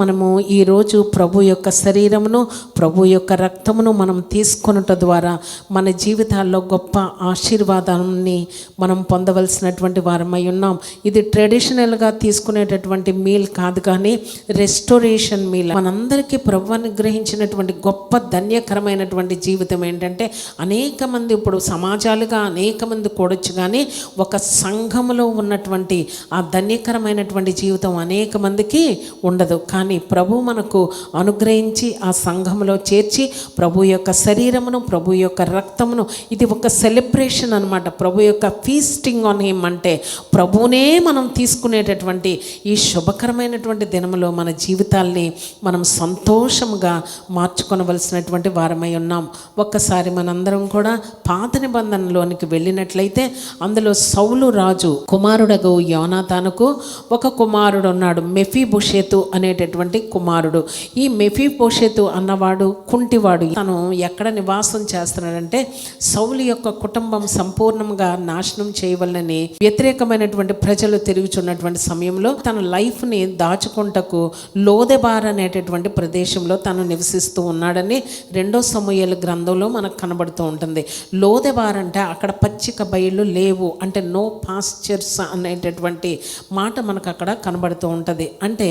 మనము ఈరోజు ప్రభు యొక్క శరీరమును, ప్రభు యొక్క రక్తమును మనం తీసుకొనుట ద్వారా మన జీవితాల్లో గొప్ప ఆశీర్వాదాన్ని మనం పొందవలసినటువంటి వారమై ఉన్నాం. ఇది ట్రెడిషనల్గా తీసుకునేటటువంటి మీల్ కాదు, కానీ రెస్టోరేషన్ మీల్. మనందరికీ ప్రభు అనుగ్రహించినటువంటి గొప్ప ధన్యకరమైనటువంటి జీవితం ఏంటంటే, అనేక మంది ఇప్పుడు సమాజాలుగా అనేక మంది కూడొచ్చు, కానీ ఒక సంఘములో ఉన్నటువంటి ఆ ధన్యకరమైనటువంటి జీవితం అనేక మందికి ఉండదు. కానీ ప్రభు మనకు అనుగ్రహించి ఆ సంఘంలో చేర్చి ప్రభు యొక్క శరీరమును, ప్రభు యొక్క రక్తమును, ఇది ఒక సెలబ్రేషన్ అన్నమాట. ప్రభు యొక్క ఫీస్టింగ్ ఆన్ హిమ్ అంటే ప్రభువునే మనం తీసుకునేటటువంటి ఈ శుభకరమైనటువంటి దినములో మన జీవితాల్ని మనం సంతోషంగా మార్చుకొనవలసినటువంటి వారమై ఉన్నాం. ఒక్కసారి మనందరం కూడా పాత నిబంధనలోనికి వెళ్ళినట్లయితే, అందులో సౌలు రాజు కుమారుడగు యోనాతానుకు ఒక కుమారుడు ఉన్నాడు, మెఫీబోషెతు అనేటటువంటి కుమారుడు. ఈ మెఫీబోషెతు అన్నవాడు కుంటివాడు. తను ఎక్కడ నివాసం చేస్తున్నాడంటే, సౌలు యొక్క కుటుంబం సంపూర్ణంగా నాశనం చేయవలనని వ్యతిరేకమైనటువంటి ప్రజలు తిరుగుచున్నటువంటి సమయంలో తన లైఫ్ని దాచుకుంటకు లోదెబార్ అనేటటువంటి ప్రదేశంలో తను నివసిస్తూ ఉన్నాడని 2 సమూయేలు గ్రంథంలో మనకు కనబడుతూ ఉంటుంది. లోదెబార్ అంటే అక్కడ పచ్చిక బయళ్ళు లేవు, అంటే నో పాస్చర్స్ అనేటటువంటి మాట మనకు అక్కడ కనబడుతూ ఉంటుంది. అంటే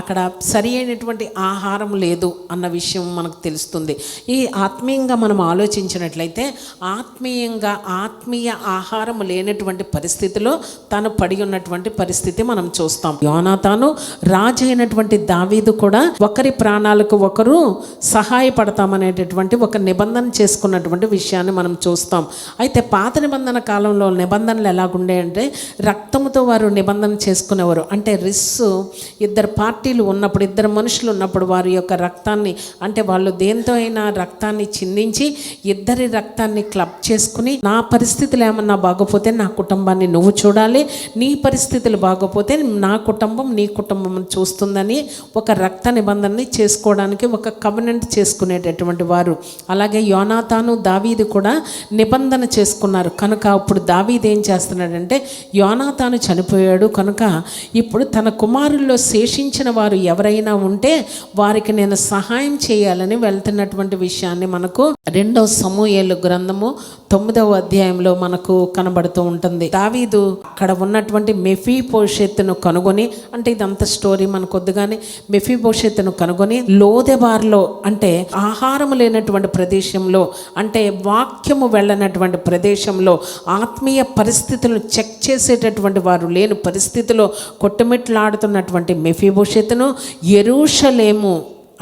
అక్కడ సరి అయినటువంటి ఆహారం లేదు అన్న విషయం మనకు తెలుస్తుంది. ఈ ఆత్మీయంగా మనం ఆలోచించినట్లయితే, ఆత్మీయ ఆహారం లేనటువంటి పరిస్థితిలో తను పడి ఉన్నటువంటి పరిస్థితి మనం చూస్తాం. యోనాతాను రాజు అయినటువంటి దావీదు కూడా ఒకరి ప్రాణాలకు ఒకరు సహాయపడతామనేటటువంటి ఒక నిబంధన చేసుకున్నటువంటి విషయాన్ని మనం చూస్తాం. అయితే పాత నిబంధన కాలంలో నిబంధనలు ఎలాగుండే రక్తంతో వారు నిబంధన చేసుకునేవారు. అంటే ఇద్దరు పార్టీలు ఉన్నప్పుడు, ఇద్దరు మనుషులు ఉన్నప్పుడు వారి యొక్క రక్తాన్ని, అంటే వాళ్ళు దేంతో అయినా రక్తాన్ని చిందించి ఇద్దరి రక్తాన్ని క్లబ్ చేసుకుని, నా పరిస్థితులు ఏమన్నా బాగోపోతే నా కుటుంబాన్ని నువ్వు చూడాలి, నీ పరిస్థితులు బాగోపోతే నా కుటుంబం నీ కుటుంబం చూస్తుందని ఒక రక్త నిబంధనని చేసుకోవడానికి ఒక కవెనెంట్ చేసుకునేటటువంటి వారు. అలాగే యోనాతాను దావీదు కూడా నిబంధన చేసుకున్నారు. కనుక అప్పుడు దావీదు ఏం చేస్తున్నాడంటే, యోనాతాను చనిపోయాడు కనుక ఇప్పుడు తన కుమారుల్లో శేషించిన వారు ఎవరైనా ఉంటే వారికి నేను సహాయం చేయాలని వెళ్తున్నటువంటి విషయాన్ని మనకు 2 సమూయేలు గ్రంథము 9వ అధ్యాయంలో మనకు కనబడుతూ ఉంటుంది. దావీదు అక్కడ ఉన్నటువంటి మెఫీబోషెతును కనుగొని, అంటే ఇదంతా స్టోరీ మనకు వద్దు కానీ, మెఫీబోషెతును కనుగొని లోదెబార్లో, అంటే ఆహారం లేనటువంటి ప్రదేశంలో, అంటే వాక్యము వెళ్ళనటువంటి ప్రదేశంలో, ఆత్మీయ పరిస్థితులను చెక్ చేసేటటువంటి వారు లేని పరిస్థితిలో కొట్టుమిట్లాడుతున్నటువంటి మెఫీబోషెతును యెరూషలేము,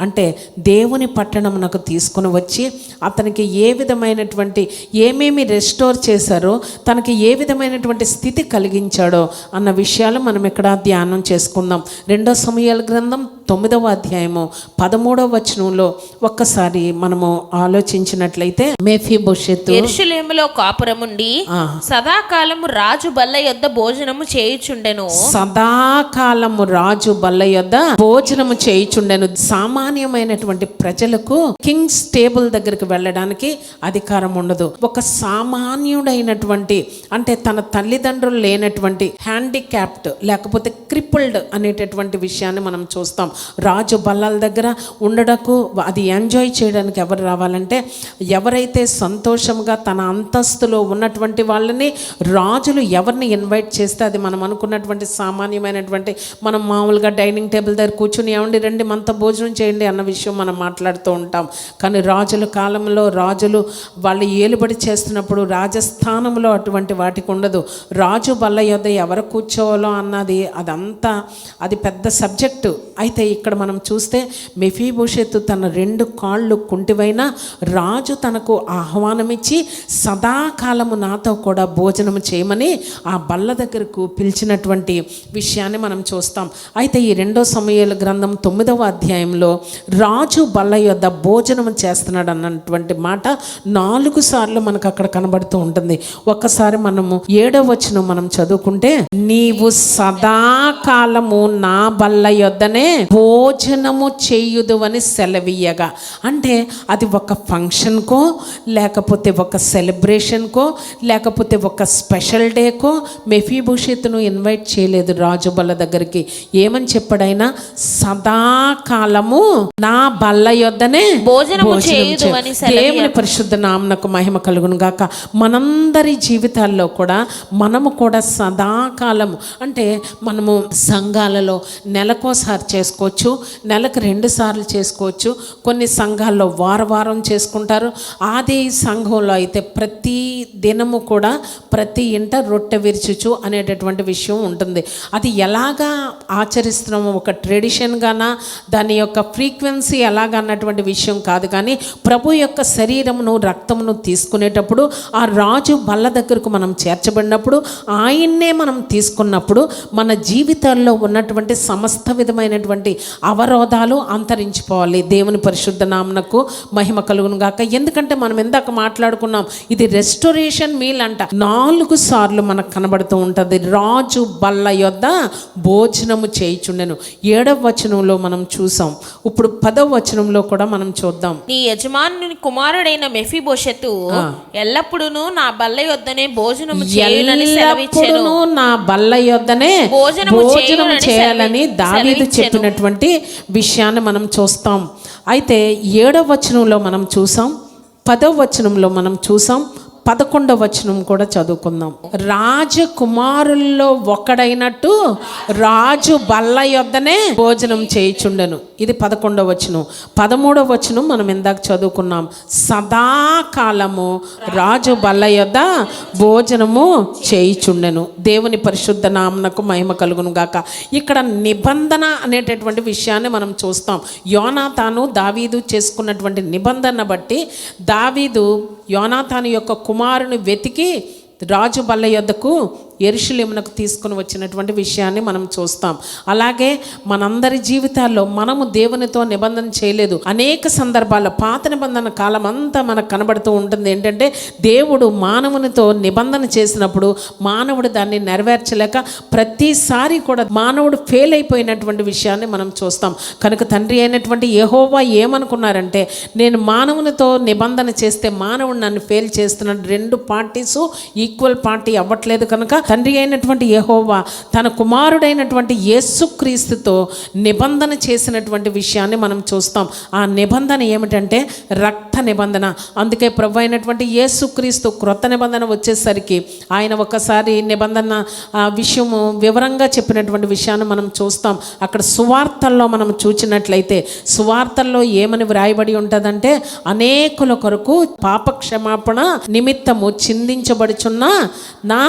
అంటే దేవుని పట్టణమునకు తీసుకుని వచ్చి అతనికి ఏ విధమైనటువంటి ఏమేమి రెస్టోర్ చేశారో, తనకి ఏ విధమైనటువంటి స్థితి కలిగించాడో అన్న విషయాలు మనం ఇక్కడ ధ్యానం చేసుకుందాం. 2 సమూయేలు గ్రంథం 9వ అధ్యాయము 13వ వచనంలో ఒక్కసారి మనము ఆలోచించినట్లయితే, మెఫీబోషెతు యెరూషలేములో కాపురముండి సదాకాలము రాజు బల్ల యొద్ద భోజనము చేయుచుండెను. సదాకాలము రాజు బల్ల యొద్ద భోజనము చేయుచుండెను. సామాన్యమైనటువంటి ప్రజలకు కింగ్స్ టేబుల్ దగ్గరికి వెళ్ళడానికి అధికారం ఉండదు. ఒక సామాన్యుడైనటువంటి, అంటే తన తల్లిదండ్రులు లేనటువంటి, హ్యాండిక్యాప్డ్ లేకపోతే క్రిపుల్డ్ అనేటటువంటి విషయాన్ని మనం చూస్తాం. రాజు బల్లల దగ్గర ఉండడకు, అది ఎంజాయ్ చేయడానికి ఎవరు రావాలంటే, ఎవరైతే సంతోషంగా తన అంతస్తులో ఉన్నటువంటి వాళ్ళని రాజులు ఎవరిని ఇన్వైట్ చేస్తే, అది మనం అనుకున్నటువంటి సామాన్యమైనటువంటి, మనం మామూలుగా డైనింగ్ టేబుల్ దగ్గర కూర్చుని ఏమండి రండి మనతో భోజనం చేయండి అన్న విషయం మనం మాట్లాడుతూ ఉంటాం. కానీ రాజుల కాలంలో రాజులు వాళ్ళు ఏలుబడి చేస్తున్నప్పుడు రాజస్థానంలో అటువంటి వాటికి ఉండదు. రాజు బల్ల యొద్ద ఎవరు కూర్చోవాలో అన్నది అది పెద్ద సబ్జెక్టు. అయితే ఇక్కడ మనం చూస్తే మెఫీబోషెతు తన 2 కాళ్ళు కుంటివైనా రాజు తనకు ఆహ్వానమిచ్చి సదాకాలము నాతో కూడా భోజనం చేయమని ఆ బల్ల దగ్గరకు పిలిచినటువంటి విషయాన్ని మనం చూస్తాం. అయితే ఈ 2 సమూయేలు గ్రంథం 9వ అధ్యాయంలో రాజు బల్ల యొద్ద భోజనం చేస్తున్నాడు అన్నటువంటి మాట 4 సార్లు మనకు అక్కడ కనబడుతూ ఉంటుంది. ఒక్కసారి మనము 7వ వచనం మనం చదువుకుంటే, నీవు సదాకాలము నా బల్ల యొద్దనే భోజనము చేయుదు అని సెలవీయగా, అంటే అది ఒక ఫంక్షన్కో లేకపోతే ఒక సెలబ్రేషన్కో లేకపోతే ఒక స్పెషల్ డేకో మెఫీబోషెతును ఇన్వైట్ చేయలేదు రాజు బల్ల దగ్గరికి. ఏమని చెప్పాడైనా, సదాకాలము నా బల్ల యొద్దనే భోజనము చేయుదు అని దేవుని పరిశుద్ధ నామమునకు మహిమ కలుగును గాక. మనందరి జీవితాల్లో కూడా మనము కూడా సదాకాలము అంటే మనము సంఘాలలో నెలకోసారి చేసుకోవచ్చు, నెలకు 2 సార్లు చేసుకోవచ్చు, కొన్ని సంఘాల్లో వారం చేసుకుంటారు. ఆది సంఘంలో అయితే ప్రతి దినము కూడా ప్రతి ఇంట రొట్టె విరుచుచు అనేటటువంటి విషయం ఉంటుంది. అది ఎలాగా ఆచరిస్తున్నామో ఒక ట్రెడిషన్గానా, దాని యొక్క ఫ్రీక్వెన్సీ ఎలాగా అన్నటువంటి విషయం కాదు. కానీ ప్రభు యొక్క శరీరమును రక్తమును తీసుకునేటప్పుడు ఆ రాజు బల్ల దగ్గరకు మనం చేర్చబడినప్పుడు, ఆయన్నే మనం తీసుకున్నప్పుడు మన జీవితాల్లో ఉన్నటువంటి సమస్త విధమైనటువంటి అవరోధాలు అంతరించిపోవాలి. దేవుని పరిశుద్ధ నామమునకు మహిమ కలుగును గాక. ఎందుకంటే మనం ఇందాక మాట్లాడుకున్నాం, ఇది రెస్టోరేషన్ మీల్ అంట. 4 సార్లు మనకు కనబడుతూ ఉంటుంది, రాజు బల్ల యొద్ద భోజనము చేయుచుండెను. 7వ వచనంలో మనం చూసాం. ఇప్పుడు 10వ వచనంలో కూడా మనం చూద్దాం. నీ యజమానుని కుమారుడైన మెఫీబోషెతు ఎల్లప్పుడూ నా బల్ల యొద్దనే భోజనము చేయునని సెలవిచ్చెను. నా బల్ల యొద్దనే భోజనము చేయాలని దావీదు చెప్పినటువంటి విషయాన్ని మనం చూస్తాం. అయితే 7వ వచనంలో మనం చూసాం, 10వ వచనంలో మనం చూసాం, 11వ వచనం కూడా చదువుకుందాం. రాజకుమారుల్లో ఒకడైనట్టు రాజు బల్ల యొద్దనే భోజనం చేయుచుండెను. ఇది 11వ వచనం. 13వ వచనం మనం ఇందాక చదువుకున్నాం, సదాకాలము రాజు బల్ల యొద్ద భోజనము చేయుచుండెను. దేవుని పరిశుద్ధ నామమునకు మహిమ కలుగును గాక. ఇక్కడ నిబంధన అనేటటువంటి విషయాన్ని మనం చూస్తాం. యోనాతాను దావీదు చేసుకున్నటువంటి నిబంధన బట్టి దావీదు యోనాతాను యొక్క కుమారుని వెతికి రాజు బల్ల యొద్దకు యెరూషలేమునకు తీసుకుని వచ్చినటువంటి విషయాన్ని మనం చూస్తాం. అలాగే మనందరి జీవితాల్లో మనము దేవునితో నిబంధన చేయలేదు. అనేక సందర్భాల్లో పాత నిబంధన కాలం అంతా మనకు కనబడుతూ ఉంటుంది. ఏంటంటే దేవుడు మానవునితో నిబంధన చేసినప్పుడు మానవుడు దాన్ని నెరవేర్చలేక ప్రతిసారి కూడా మానవుడు ఫెయిల్ అయిపోయినటువంటి విషయాన్ని మనం చూస్తాం. కనుక తండ్రి అయినటువంటి యెహోవా ఏమనుకున్నారంటే, నేను మానవునితో నిబంధన చేస్తే మానవుడు నన్ను ఫెయిల్ చేస్తున్నాడు, 2 పార్టీసు ఈక్వల్ పార్టీ అవ్వట్లేదు. కనుక తండ్రి అయినటువంటి యెహోవా తన కుమారుడైనటువంటి యేసుక్రీస్తుతో నిబంధన చేసినటువంటి విషయాన్ని మనం చూస్తాం. ఆ నిబంధన ఏమిటంటే రక్త నిబంధన. అందుకే ప్రభు అయినటువంటి యేసుక్రీస్తు క్రొత్త నిబంధన వచ్చేసరికి ఆయన ఒకసారి నిబంధన విషయము వివరంగా చెప్పినటువంటి విషయాన్ని మనం చూస్తాం. అక్కడ సువార్తల్లో మనం చూచినట్లయితే సువార్తల్లో ఏమని వ్రాయబడి ఉంటుందంటే, అనేకుల కొరకు పాప క్షమాపణ నిమిత్తము చిందించబడుచున్న నా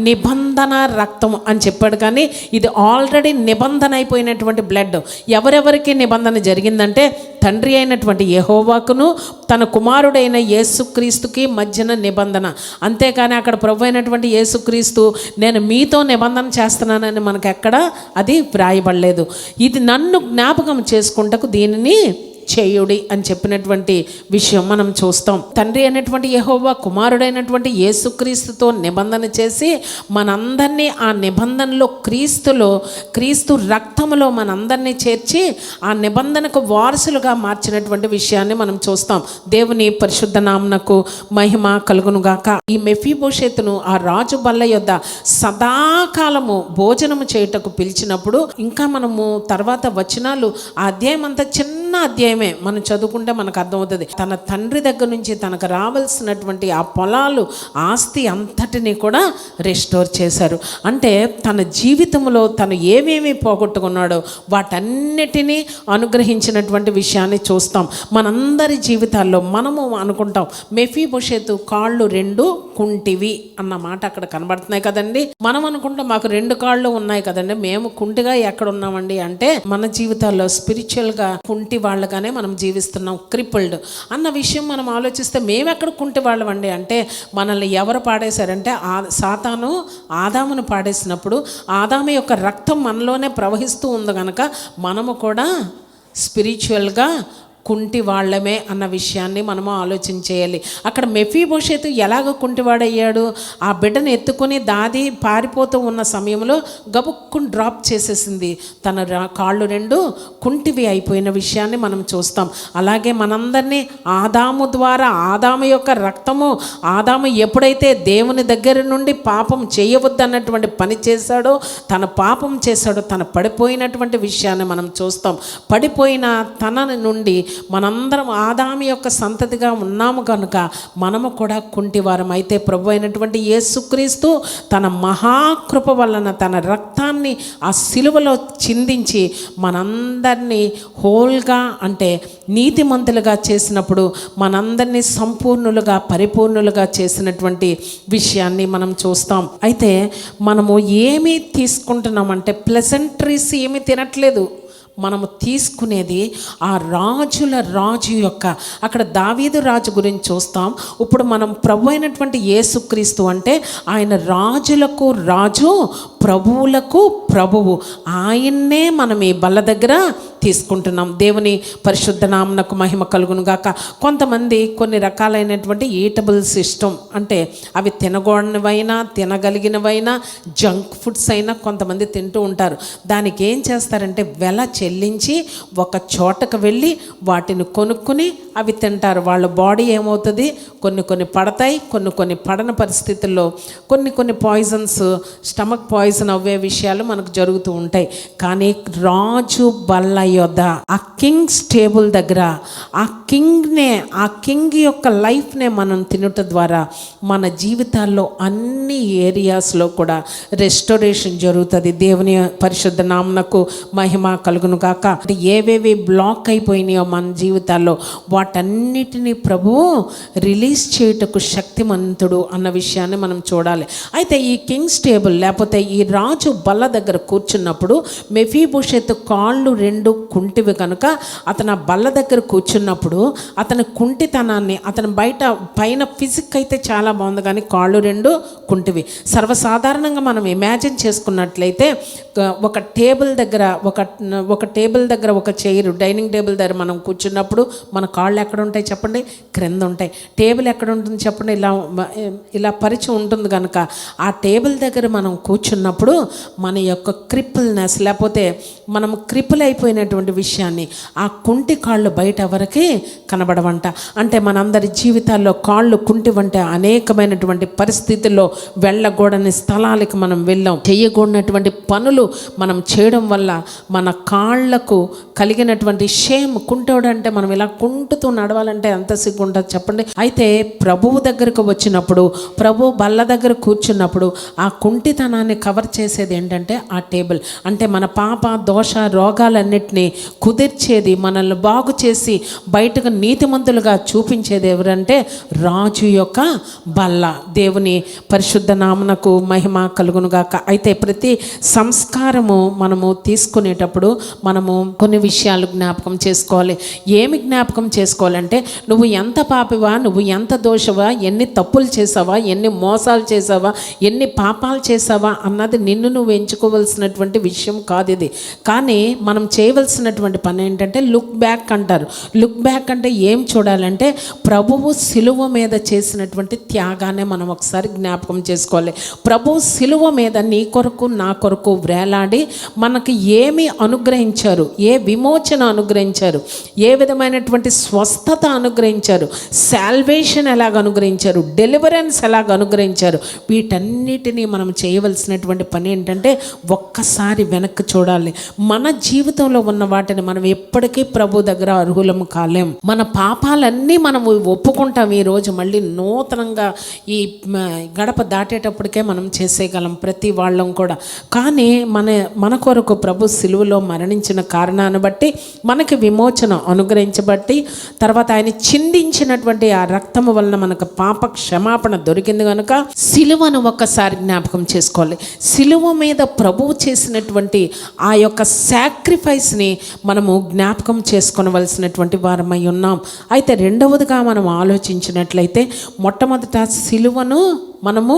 నిబంధన రక్తము అని చెప్పాడు. కానీ ఇది ఆల్రెడీ నిబంధన అయిపోయినటువంటి బ్లడ్. ఎవరెవరికి నిబంధన జరిగిందంటే తండ్రి అయినటువంటి యెహోవాకును తన కుమారుడైన యేసుక్రీస్తుకి మధ్యన నిబంధన. అంతేకాని అక్కడ ప్రభు అయినటువంటి యేసుక్రీస్తు నేను మీతో నిబంధన చేస్తున్నానని మనకు ఎక్కడ అది వ్రాయబడలేదు. ఇది నన్ను జ్ఞాపకం చేసుకుంటకు దీనిని చేయుడి అని చెప్పినటువంటి విషయం మనం చూస్తాం. తండ్రి అయినటువంటి యెహోవా కుమారుడైనటువంటి యేసుక్రీస్తుతో నిబంధన చేసి మనందరినీ ఆ నిబంధనలో క్రీస్తు రక్తములో మనందరినీ చేర్చి ఆ నిబంధనకు వారసులుగా మార్చినటువంటి విషయాన్ని మనం చూస్తాం. దేవుని పరిశుద్ధ నామమునకు మహిమ కలుగునుగాక. ఈ మెఫీబోషెతును ఆ రాజు బల్ల యొద్ద సదాకాలము భోజనము చేయుటకు పిలిచినప్పుడు, ఇంకా మనము తర్వాత వచనాలు ఆ అధ్యాయం అంతా చిన్న అధ్యాయమే మనం చదువుకుంటే మనకు అర్థమవుతుంది. తన తండ్రి దగ్గర నుంచి తనకు రావాల్సినటువంటి ఆ పొలాలు ఆస్తి అంతటిని కూడా రెస్టోర్ చేశారు. అంటే తన జీవితంలో తను ఏమేమి పోగొట్టుకున్నాడో వాటన్నిటినీ అనుగ్రహించినటువంటి విషయాన్ని చూస్తాం. మనందరి జీవితాల్లో మనము అనుకుంటాం, మెఫీబోషెతు కాళ్ళు 2 కుంటివి అన్న మాట అక్కడ కనబడుతున్నాయి కదండి. మనం అనుకుంటాం మాకు 2 కాళ్ళు ఉన్నాయి కదండి, మేము కుంటిగా ఎక్కడ ఉన్నామండి అంటే మన జీవితాల్లో స్పిరిచువల్గా కుంటి వాళ్ళగానే మనం జీవిస్తున్నాం. క్రిపుల్డ్ అన్న విషయం మనం ఆలోచిస్తే మేము ఎక్కడ కుంటి వాళ్ళం అండి అంటే, మనల్ని ఎవరు పాడేశారంటే సాతాను ఆదామును పాడేసినప్పుడు ఆదాము యొక్క రక్తం మనలోనే ప్రవహిస్తూ ఉంది కనుక మనము కూడా స్పిరిచువల్గా కుంటి వాళ్ళమే అన్న విషయాన్ని మనము ఆలోచించేయాలి. అక్కడ మెఫీబోషెతు ఎలాగ కుంటివాడయ్యాడు? ఆ బిడ్డను ఎత్తుకొని దాది పారిపోతూ ఉన్న సమయంలో గబుక్కుని డ్రాప్ చేసేసింది. తన కాళ్ళు రెండు కుంటివి అయిపోయిన విషయాన్ని మనం చూస్తాం. అలాగే మనందరినీ ఆదాము ద్వారా, ఆదాము యొక్క రక్తము, ఆదాము ఎప్పుడైతే దేవుని దగ్గర నుండి పాపం చేయవద్దన్నటువంటి పని చేశాడో, తన పాపం చేశాడో, తన పడిపోయినటువంటి విషయాన్ని మనం చూస్తాం. పడిపోయిన తన నుండి మనందరం ఆదాము యొక్క సంతతిగా ఉన్నాము కనుక మనము కూడా కుంటివారం. అయితే ప్రభు అయినటువంటి యేసుక్రీస్తు తన మహాకృప వలన తన రక్తాన్ని ఆ సిలువలో చిందించి మనందరినీ హోల్గా అంటే నీతిమంతులుగా చేసినప్పుడు, మనందరినీ సంపూర్ణులుగా పరిపూర్ణులుగా చేసినటువంటి విషయాన్ని మనం చూస్తాం. అయితే మనము ఏమి తీసుకుంటున్నామంటే ప్లెజెంట్రీస్ ఏమీ తినట్లేదు. మనము తీసుకునేది ఆ రాజుల రాజు యొక్క, అక్కడ దావీదు రాజు గురించి చూస్తాం. ఇప్పుడు మనం ప్రభు అయినటువంటి యేసుక్రీస్తు అంటే ఆయన రాజులకు రాజు, ప్రభువులకు ప్రభువు. ఆయన్నే మనం ఈ బల్ల దగ్గర తీసుకుంటున్నాం. దేవుని పరిశుద్ధ నామమునకు మహిమ కలుగును గాక. కొంతమంది కొన్ని రకాలైనటువంటి ఈటబుల్స్ ఇష్టం, అంటే అవి తినగూడనివైనా తినగలిగినవైనా జంక్ ఫుడ్స్ అయినా కొంతమంది తింటూ ఉంటారు. దానికి ఏం చేస్తారంటే వెల చెల్లించి ఒక చోటకు వెళ్ళి వాటిని కొనుక్కొని అవి తింటారు. వాళ్ళ బాడీ ఏమవుతుంది, కొన్ని పడతాయి, కొన్ని పడని పరిస్థితుల్లో కొన్ని పాయిజన్స్, స్టమక్ పాయిజన్ అవ్వే విషయాలు మనకు జరుగుతూ ఉంటాయి. కానీ రాజు బల్ల యొద్ద, ఆ కింగ్స్ టేబుల్ దగ్గర, ఆ కింగ్ యొక్క లైఫ్నే మనం తినుట ద్వారా మన జీవితాల్లో అన్ని ఏరియాస్లో కూడా రెస్టోరేషన్ జరుగుతుంది. దేవుని పరిశుద్ధ నామమునకు మహిమ కలుగును గాక. అంటే ఏవేవి బ్లాక్ అయిపోయినాయో మన జీవితాల్లో వాటన్నిటినీ ప్రభువు రిలీజ్ చేయుటకు శక్తిమంతుడు అన్న విషయాన్ని మనం చూడాలి. అయితే ఈ కింగ్స్ టేబుల్ లేకపోతే ఈ రాజు బల్ల దగ్గర కూర్చున్నప్పుడు మెఫీబోషెతు కాళ్ళు రెండు కుంటివి కనుక అతను ఆ బల్ల దగ్గర కూర్చున్నప్పుడు అతని కుంటితనాన్ని, అతని పైన ఫిజిక్ అయితే చాలా బాగుంది కానీ కాళ్ళు రెండు కుంటివి. సర్వసాధారణంగా మనం ఇమాజిన్ చేసుకున్నట్లయితే ఒక టేబుల్ దగ్గర ఒక చైర్, డైనింగ్ టేబుల్ దగ్గర మనం కూర్చున్నప్పుడు మన కాళ్ళు ఎక్కడ ఉంటాయి చెప్పండి? క్రింద ఉంటాయి. టేబుల్ ఎక్కడ ఉంటుంది చెప్పండి? ఇలా పరిచి ఉంటుంది కనుక ఆ టేబుల్ దగ్గర మనం కూర్చున్నప్పుడు మన యొక్క క్రిపుల్నెస్ లేకపోతే మనం క్రిపుల్ అయిపోయినటువంటి విషయాన్ని ఆ కుంటి కాళ్ళు బయట ఎవరికి కనబడవంట. అంటే మనందరి జీవితాల్లో కాళ్ళు కుంటివంటే అనేకమైనటువంటి పరిస్థితుల్లో వెళ్ళకూడని స్థలాలకు మనం వెళ్ళాం. చేయకూడనటువంటి పనులు మనం చేయడం వల్ల మన కాళ్లకు కలిగినటువంటి షేమ్, కుంటోడంటే మనం ఇలా కుంటుతూ నడవాలంటే ఎంత సిగ్గు ఉంటుంది చెప్పండి. అయితే ప్రభువు దగ్గరకు వచ్చినప్పుడు, ప్రభు బల్ల దగ్గర కూర్చున్నప్పుడు ఆ కుంటితనాన్ని కవర్ చేసేది ఏంటంటే ఆ టేబుల్. అంటే మన పాప దోష రోగాలన్నిటినీ కుదిర్చేది, మనల్ని బాగు చేసి బయటకు నీతిమంతులుగా చూపించేది ఎవరంటే రాజు యొక్క బల్ల. దేవుని పరిశుద్ధ నామమునకు మహిమ కలుగునుగాక. అయితే ప్రతి సంస్కారము మనము తీసుకునేటప్పుడు మనము కొన్ని విషయాలు జ్ఞాపకం చేసుకోవాలి. ఏమి జ్ఞాపకం చేసుకోవాలంటే నువ్వు ఎంత పాపివా, నువ్వు ఎంత దోషవా, ఎన్ని తప్పులు చేసావా, ఎన్ని మోసాలు చేసావా, ఎన్ని పాపాలు చేసావా అన్నది నిన్ను నువ్వు ఎంచుకోవలసినటువంటి విషయం కాదు ఇది. కానీ మనం చేయవలసినటువంటి పని ఏంటంటే లుక్ బ్యాక్ అంటారు. లుక్ బ్యాక్ అంటే ఏం చూడాలంటే ప్రభువు సిలువ మీద చేసినటువంటి త్యాగాన్ని మనం ఒకసారి జ్ఞాపకం చేసుకోవాలి. ప్రభువు సిలువ మీద నీ కొరకు నా కొరకు వేలాడి మనకి ఏమి అనుగ్రహించారు, ఏ విమోచన అనుగ్రహించారు, ఏ విధమైనటువంటి స్వస్థత అనుగ్రహించారు, సాల్వేషన్ ఎలాగ అనుగ్రహించారు, డెలివరెన్స్ ఎలాగ అనుగ్రహించారు, వీటన్నిటినీ మనం చేయవలసినటువంటి పని ఏంటంటే ఒక్కసారి వెనక్కి చూడాలి. మన జీవితంలో ఉన్న వాటిని మనం ఎప్పటికీ ప్రభు దగ్గర అర్హులము కాలేం. మన పాపాలన్నీ మనం ఒప్పుకుంటాం. ఈరోజు మళ్ళీ నూతనంగా ఈ గడప దాటేటప్పటికే మనం చేసేయగలం ప్రతి వాళ్ళం కూడా. కానీ మన కొరకు ప్రభు సిలువలో మరణించిన కారణాన్ని బట్టి మనకి విమోచన అనుగ్రహించబట్టి తర్వాత ఆయన చిందించినటువంటి ఆ రక్తము వలన మనకు పాప క్షమాపణ దొరికింది కనుక సిలువను ఒక్కసారి జ్ఞాపకం చేసుకోవాలి. సిలువ మీద ప్రభువు చేసినటువంటి ఆ యొక్క సాక్రిఫైస్ని మనము జ్ఞాపకం చేసుకోవలసినటువంటి వారమై ఉన్నాం. అయితే రెండవదిగా మనం ఆలోచించినట్లయితే మొట్టమొదట సిలువను మనము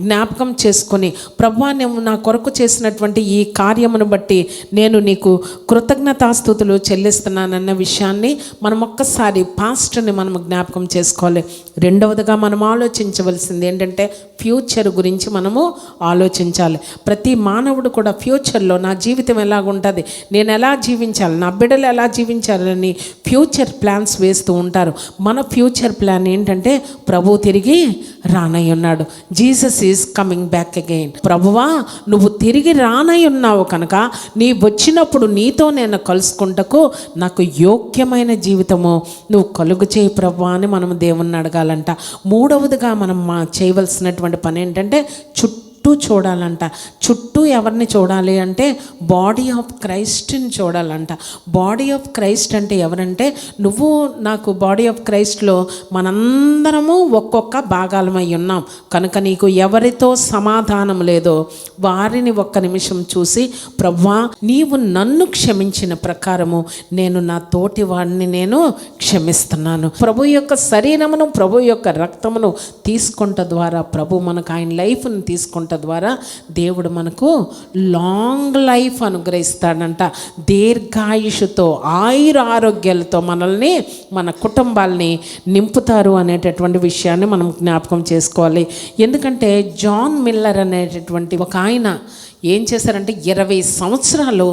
జ్ఞాపకం చేసుకొని, ప్రభువా నువ్వు నా కొరకు చేసినటువంటి ఈ కార్యమును బట్టి నేను నీకు కృతజ్ఞతాస్తుతులు చెల్లిస్తున్నానన్న విషయాన్ని మనం ఒక్కసారి పాస్ట్ని మనం జ్ఞాపకం చేసుకోవాలి. రెండవదిగా మనం ఆలోచించవలసింది ఏంటంటే ఫ్యూచర్ గురించి మనము ఆలోచించాలి. ప్రతి మానవుడు కూడా ఫ్యూచర్లో నా జీవితం ఎలాగుంటుంది, నేను ఎలా జీవించాలి, నా బిడ్డలు ఎలా జీవించాలని ఫ్యూచర్ ప్లాన్స్ వేస్తూ ఉంటారు. మన ఫ్యూచర్ ప్లాన్ ఏంటంటే ప్రభు తిరిగి రానై ఉన్నాడు. Jesus is coming back again. ప్రభువా నువ్వు తిరిగి రానై ఉన్నావు కనుక నీ వచ్చినప్పుడు నీతో నేను కలుసుకుంటకు నాకు యోగ్యమైన జీవితము నువ్వు కలుగు చేయి ప్రభువా అని మనం దేవుణ్ణి అడగాలంట. మూడవదిగా మనం చేయవలసినటువంటి పని ఏంటంటే చుట్టూ చూడాలంట. చుట్టూ ఎవరిని చూడాలి అంటే బాడీ ఆఫ్ క్రైస్ట్ని చూడాలంట. బాడీ ఆఫ్ క్రైస్ట్ అంటే ఎవరంటే నువ్వు నాకు బాడీ ఆఫ్ క్రైస్ట్లో మనందరము ఒక్కొక్క భాగాలమై ఉన్నాం కనుక నీకు ఎవరితో సమాధానం లేదో వారిని ఒక్క నిమిషం చూసి ప్రభువా నీవు నన్ను క్షమించిన ప్రకారము నేను నా తోటి వాడిని నేను క్షమిస్తున్నాను. ప్రభు యొక్క శరీరమును ప్రభు యొక్క రక్తమును తీసుకుంట ద్వారా ప్రభు మనకు ఆయన లైఫ్ని తీసుకుంట ద్వారా దేవుడు మనకు లాంగ్ లైఫ్ అనుగ్రహిస్తాడంట. దీర్ఘాయుషుతో ఆరోగ్యాలతో మనల్ని మన కుటుంబాల్ని నింపుతారు అనేటటువంటి విషయాన్ని మనం జ్ఞాపకం చేసుకోవాలి. ఎందుకంటే జాన్ మిల్లర్ అనేటటువంటి ఒక ఆయన ఏం చేశారంటే 20 సంవత్సరాలు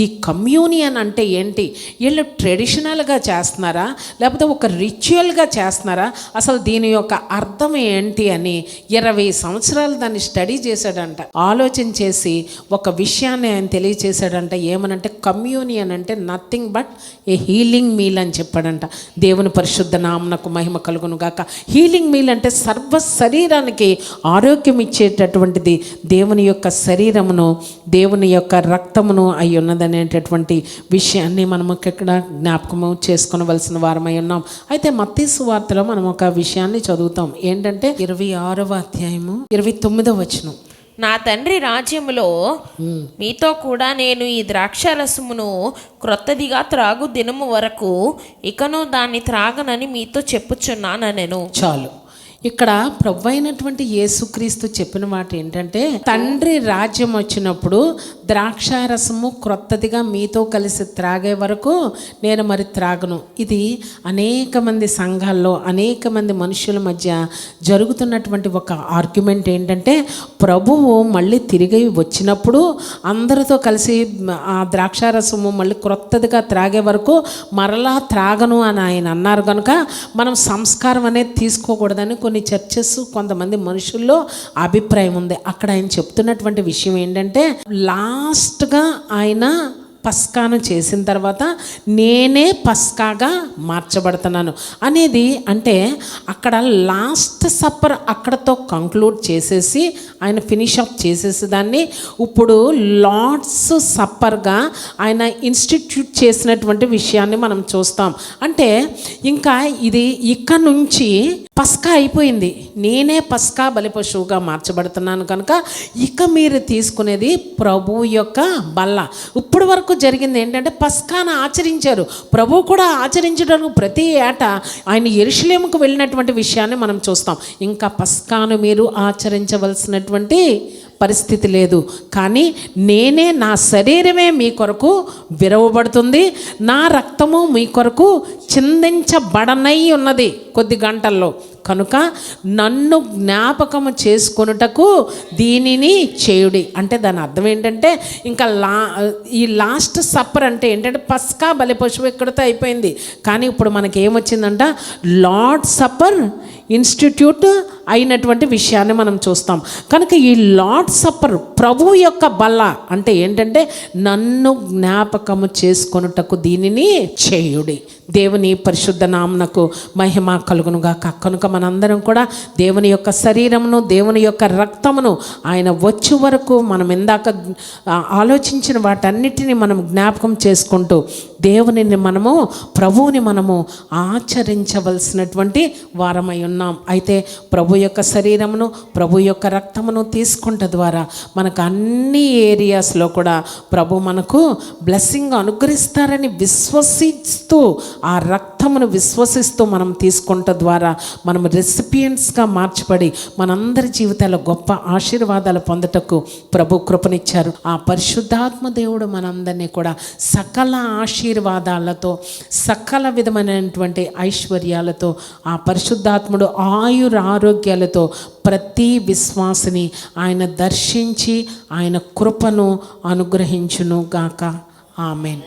ఈ కమ్యూనియన్ అంటే ఏంటి, వీళ్ళు ట్రెడిషనల్గా చేస్తున్నారా లేకపోతే ఒక రిచువల్గా చేస్తున్నారా, అసలు దీని యొక్క అర్థం ఏంటి అని 20 సంవత్సరాలు దాన్ని స్టడీ చేశాడంట. ఆలోచన చేసి ఒక విషయాన్ని ఆయన తెలియచేశాడంట. ఏమనంటే కమ్యూనియన్ అంటే nothing but A healing meal అని చెప్పాడంట. దేవుని పరిశుద్ధ నామమునకు మహిమ కలుగును గాక. హీలింగ్ మీల్ అంటే సర్వ శరీరానికి ఆరోగ్యం ఇచ్చేటటువంటిది దేవుని యొక్క శరీరము దేవుని యొక్క రక్తమును అయి ఉన్నదనేటటువంటి విషయాన్ని మనం ఇక్కడ జ్ఞాపకము చేసుకునవలసిన వారమై ఉన్నాం. అయితే మత్తయి సువార్తలో మనం ఒక విషయాన్ని చదువుతాం. ఏంటంటే 26వ అధ్యాయము 29వ వచనం. నా తండ్రి రాజ్యములో మీతో కూడా నేను ఈ ద్రాక్షారసమును క్రొత్తదిగా త్రాగు దినము వరకు ఇకను దాన్ని త్రాగనని మీతో చెప్పుచున్నానెను. చాలు. ఇక్కడ ప్రభు అయినటువంటి యేసుక్రీస్తు చెప్పిన మాట ఏంటంటే తండ్రి రాజ్యం వచ్చినప్పుడు ద్రాక్షారసము క్రొత్తదిగా మీతో కలిసి త్రాగే వరకు నేను మరి త్రాగను. ఇది అనేక మంది సంఘాల్లో అనేక మంది మనుషుల మధ్య జరుగుతున్నటువంటి ఒక ఆర్గ్యుమెంట్ ఏంటంటే ప్రభువు మళ్ళీ తిరిగి వచ్చినప్పుడు అందరితో కలిసి ఆ ద్రాక్షారసము మళ్ళీ క్రొత్తదిగా త్రాగే వరకు మరలా త్రాగను అని ఆయన అన్నారు కనుక మనం సంస్కారం అనేది తీసుకోకూడదని కొన్ని చర్చెస్ కొంతమంది మనుషుల్లో అభిప్రాయం ఉంది. అక్కడ ఆయన చెప్తున్నటువంటి విషయం ఏంటంటే లాస్ట్గా ఆయన పస్కాను చేసిన తర్వాత నేనే పస్కాగా మార్చబడుతున్నాను అనేది. అంటే అక్కడ లాస్ట్ సప్పర్ అక్కడతో కంక్లూడ్ చేసేసి ఆయన ఫినిష్ అప్ చేసేసి దాన్ని ఇప్పుడు లార్డ్స్ సప్పర్గా ఆయన ఇన్స్టిట్యూట్ చేసినటువంటి విషయాన్ని మనం చూస్తాం. అంటే ఇంకా ఇది ఇక్కడ నుంచి పస్కా అయిపోయింది, నేనే పస్కా బలిపశువుగా మార్చబడుతున్నాను కనుక ఇక మీరు తీసుకునేది ప్రభు యొక్క బల్ల. ఇప్పుడు వరకు జరిగింది ఏంటంటే పస్కాను ఆచరించారు. ప్రభు కూడా ఆచరించడానికి ప్రతి ఏటా ఆయన యెరూషలేముకు వెళ్ళినటువంటి విషయాన్ని మనం చూస్తాం. ఇంకా పస్కాను మీరు ఆచరించవలసినటువంటి పరిస్థితి లేదు. కానీ నేనే నా శరీరమే మీ కొరకు విరవబడుతుంది, నా రక్తము మీ కొరకు చిందించబడనై ఉన్నది కొద్ది గంటల్లో కనుక నన్ను జ్ఞాపకము చేసుకొనుటకు దీనిని చేయుడి. అంటే దాని అర్థం ఏంటంటే ఇంకా ఈ లాస్ట్ సప్పర్ అంటే ఏంటంటే పస్కా బలి పశువు ఇక్కడితో అయిపోయింది. కానీ ఇప్పుడు మనకి ఏమొచ్చిందంట లార్డ్ సప్పర్ ఇన్స్టిట్యూట్ అయినటువంటి విషయాన్ని మనం చూస్తాం. కనుక ఈ లార్డ్ సప్పర్ ప్రభు యొక్క బల్ల అంటే ఏంటంటే నన్ను జ్ఞాపకము చేసుకొనుటకు దీనిని చేయుడి. దేవుని పరిశుద్ధ నామమునకు మహిమ కలుగునుగాక. కనుక మనందరం కూడా దేవుని యొక్క శరీరమును దేవుని యొక్క రక్తమును ఆయన వచ్చే వరకు మనం ఇందాక ఆలోచించిన వాటన్నిటిని మనం జ్ఞాపకం చేసుకుంటూ దేవునిని మనము ప్రభువుని మనము ఆచరించవలసినటువంటి వారమై ఉన్నాం. అయితే ప్రభు యొక్క శరీరమును ప్రభు యొక్క రక్తమును తీసుకుంట ద్వారా మనకు అన్ని ఏరియాస్లో కూడా ప్రభు మనకు బ్లెస్సింగ్ అనుగ్రహిస్తారని విశ్వసిస్తూ ఆ రక్తమును విశ్వసిస్తూ మనం తీసుకుంట ద్వారా మనం రెసిపియెంట్స్గా మార్చబడి మనందరి జీవితాల్లో గొప్ప ఆశీర్వాదాలు పొందుటకు ప్రభు కృపనిచ్చారు. ఆ పరిశుద్ధాత్మ దేవుడు మనందరినీ కూడా సకల ఆశీర్వాదాలతో సకల విధమైనటువంటి ఐశ్వర్యాలతో ఆ పరిశుద్ధాత్ముడు ఆరోగ్యాలతో ప్రతి విశ్వాసిని ఆయన దర్శించి ఆయన కృపను అనుగ్రహించును గాక. ఆమేన్.